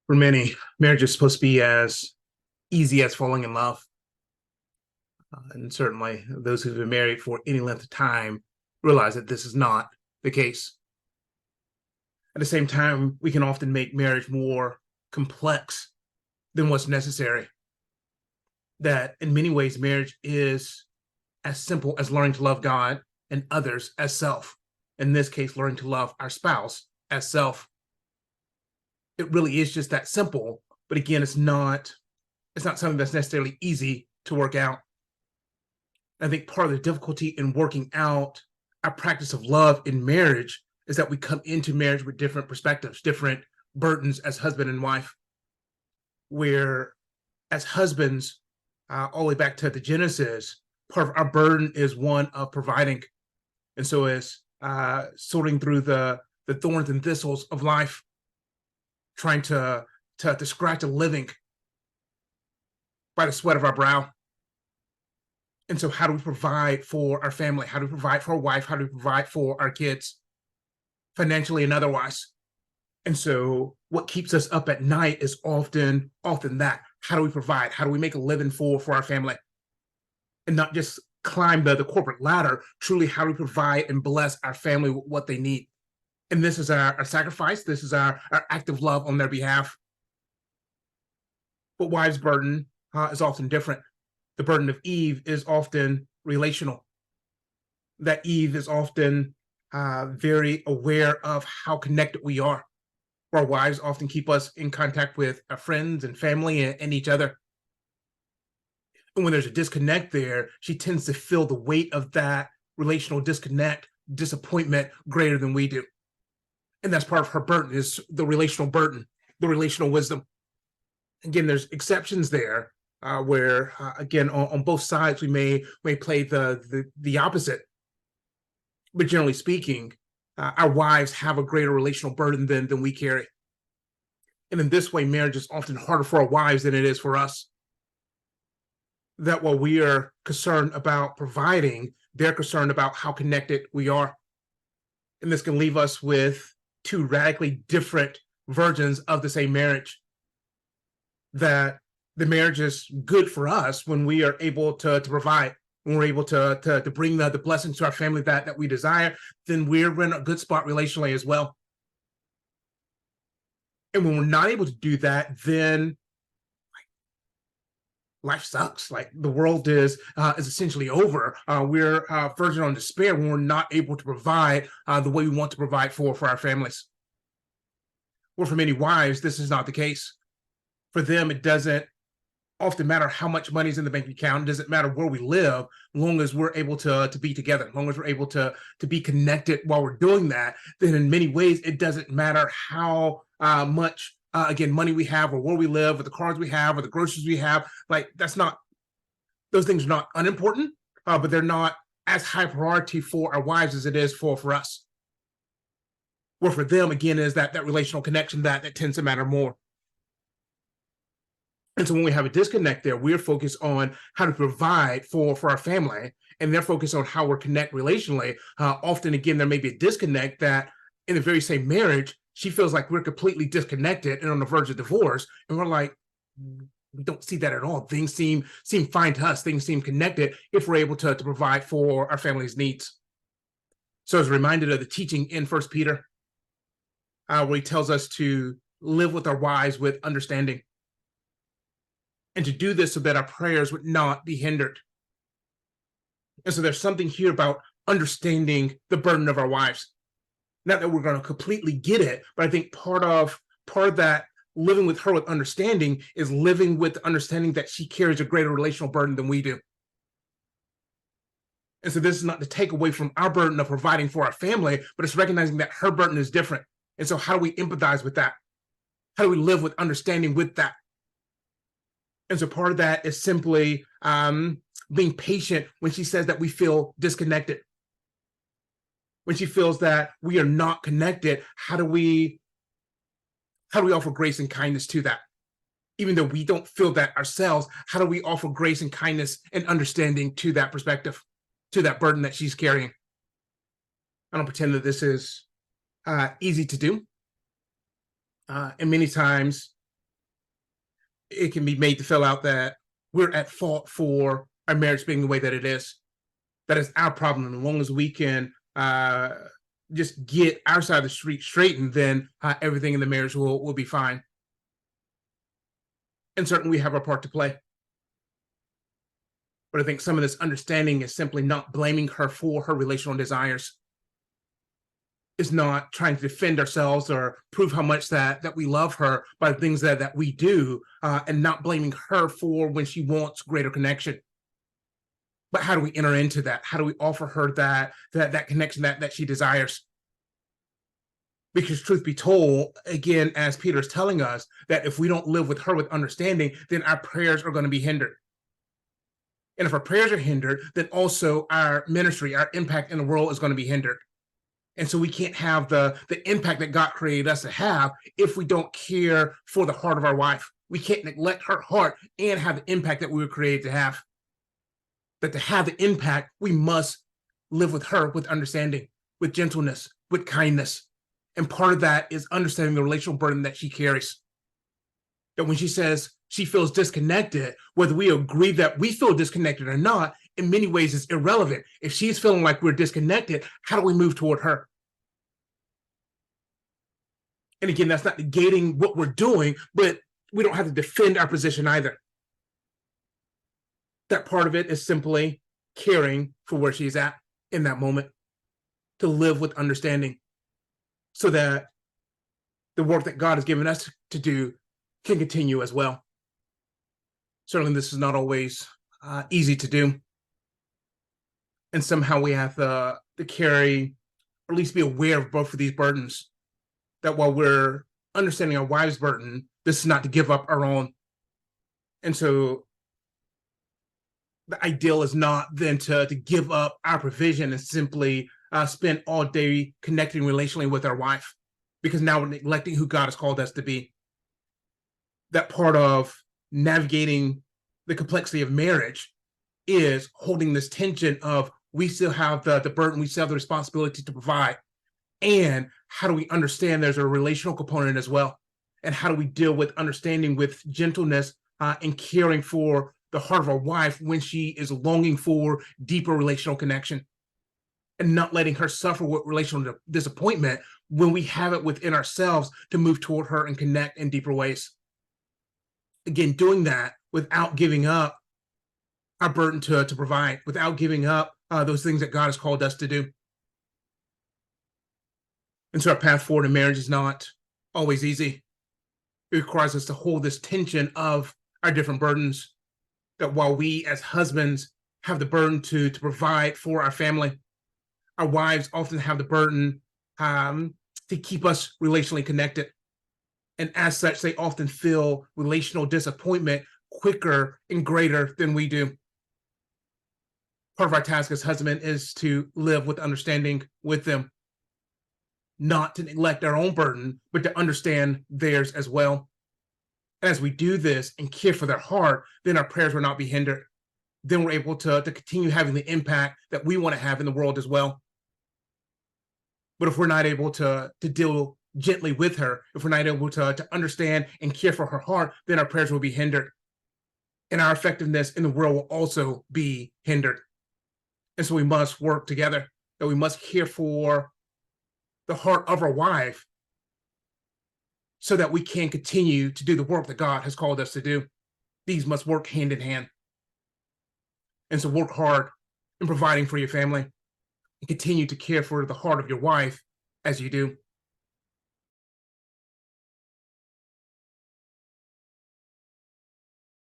For many, marriage is supposed to be as easy as falling in love. And certainly those who've been married for any length of time realize that this is not the case. At the same time, we can often make marriage more complex than what's necessary. That in many ways, marriage is as simple as learning to love God and others as self. In this case, learning to love our spouse as self. It really is just that simple. But again, it's not something that's necessarily easy to work out. I think part of the difficulty in working out our practice of love in marriage is that we come into marriage with different perspectives, different burdens as husband and wife. Where as husbands, all the way back to the Genesis, part of our burden is one of providing. And so as sorting through the thorns and thistles of life, trying to scratch a living by the sweat of our brow. And so how do we provide for our family? How do we provide for our wife? How do we provide for our kids, financially and otherwise? And so what keeps us up at night is often that. How do we provide? How do we make a living for our family? And not just climb the corporate ladder, truly how do we provide and bless our family with what they need? And this is our sacrifice. This is our act of love on their behalf. But wives' burden is often different. The burden of Eve is often relational. That Eve is often very aware of how connected we are. Our wives often keep us in contact with our friends and family and each other. And when there's a disconnect there, she tends to feel the weight of that relational disconnect, disappointment greater than we do. And that's part of her burden, is the relational burden, the relational wisdom. Again, there's exceptions there where, again, on both sides, we may play the opposite. But generally speaking, our wives have a greater relational burden than we carry. And in this way, marriage is often harder for our wives than it is for us. That while we are concerned about providing, they're concerned about how connected we are. And this can leave us with two radically different versions of the same marriage. That the marriage is good for us when we are able to provide, when we're able to bring the blessings to our family that we desire, then we're in a good spot relationally as well. And when we're not able to do that, then life sucks. Like the world is essentially over. We're verging on despair when we're not able to provide the way we want to provide for our families. Well, for many wives, this is not the case. For them, it doesn't often matter how much money's in the bank account. It doesn't matter where we live, as long as we're able to be together, as long as we're able to be connected while we're doing that. Then in many ways, it doesn't matter how much again, money we have, or where we live, or the cars we have, or the groceries we have. Like those things are not unimportant, but they're not as high priority for our wives as it is for us. Where for them, again, is that relational connection that tends to matter more. And so when we have a disconnect there, we're focused on how to provide for our family, and they're focused on how we're connect relationally. Often, again, there may be a disconnect that in the very same marriage, she feels like we're completely disconnected and on the verge of divorce. And we're like, we don't see that at all. Things seem fine to us. Things seem connected if we're able to provide for our family's needs. So as reminded of the teaching in 1 Peter, where he tells us to live with our wives with understanding. And to do this so that our prayers would not be hindered. And so there's something here about understanding the burden of our wives. Not that we're going to completely get it, but I think part of that living with her with understanding is living with the understanding that she carries a greater relational burden than we do. And so this is not to take away from our burden of providing for our family, but it's recognizing that her burden is different. And so how do we empathize with that? How do we live with understanding with that? And so part of that is simply being patient when she says that we feel disconnected. When she feels that we are not connected, how do we offer grace and kindness to that? Even though we don't feel that ourselves, how do we offer grace and kindness and understanding to that perspective, to that burden that she's carrying? I don't pretend that this is easy to do. And many times it can be made to fill out that we're at fault for our marriage being the way that it is. That is our problem. And as long as we can just get our side of the street straightened, then everything in the marriage will be fine. And certainly we have our part to play. But I think some of this understanding is simply not blaming her for her relational desires. Is not trying to defend ourselves or prove how much that we love her by the things that we do, and not blaming her for when she wants greater connection. But how do we enter into that? How do we offer her that connection that she desires? Because truth be told, again, as Peter is telling us, that if we don't live with her with understanding, then our prayers are going to be hindered. And if our prayers are hindered, then also our ministry, our impact in the world is going to be hindered. And so we can't have the impact that God created us to have if we don't care for the heart of our wife. We can't neglect her heart and have the impact that we were created to have. That to have the impact, we must live with her with understanding, with gentleness, with kindness. And part of that is understanding the relational burden that she carries. That when she says she feels disconnected, whether we agree that we feel disconnected or not, in many ways is irrelevant. If she's feeling like we're disconnected, how do we move toward her? And again, that's not negating what we're doing, but we don't have to defend our position either. That part of it is simply caring for where she's at in that moment, to live with understanding so that the work that God has given us to do can continue as well. Certainly, this is not always easy to do. And somehow we have to carry, or at least be aware of both of these burdens. That while we're understanding our wife's burden, this is not to give up our own. And so the ideal is not then to give up our provision and simply spend all day connecting relationally with our wife, because now we're neglecting who God has called us to be. That part of navigating the complexity of marriage is holding this tension of we still have the burden, we still have the responsibility to provide. And how do we understand there's a relational component as well? And how do we deal with understanding with gentleness and caring for the heart of our wife when she is longing for deeper relational connection, and not letting her suffer with relational disappointment when we have it within ourselves to move toward her and connect in deeper ways. Again, doing that without giving up our burden to provide, without giving up those things that God has called us to do. And so our path forward in marriage is not always easy. It requires us to hold this tension of our different burdens, that while we as husbands have the burden to provide for our family, our wives often have the burden to keep us relationally connected. And as such, they often feel relational disappointment quicker and greater than we do. Part of our task as husband is to live with understanding with them, not to neglect our own burden, but to understand theirs as well. And as we do this and care for their heart, then our prayers will not be hindered. Then we're able to continue having the impact that we want to have in the world as well. But if we're not able to deal gently with her, if we're not able to understand and care for her heart, then our prayers will be hindered. And our effectiveness in the world will also be hindered. And so we must work together, that we must care for the heart of our wife so that we can continue to do the work that God has called us to do. These must work hand in hand. And so work hard in providing for your family and continue to care for the heart of your wife as you do.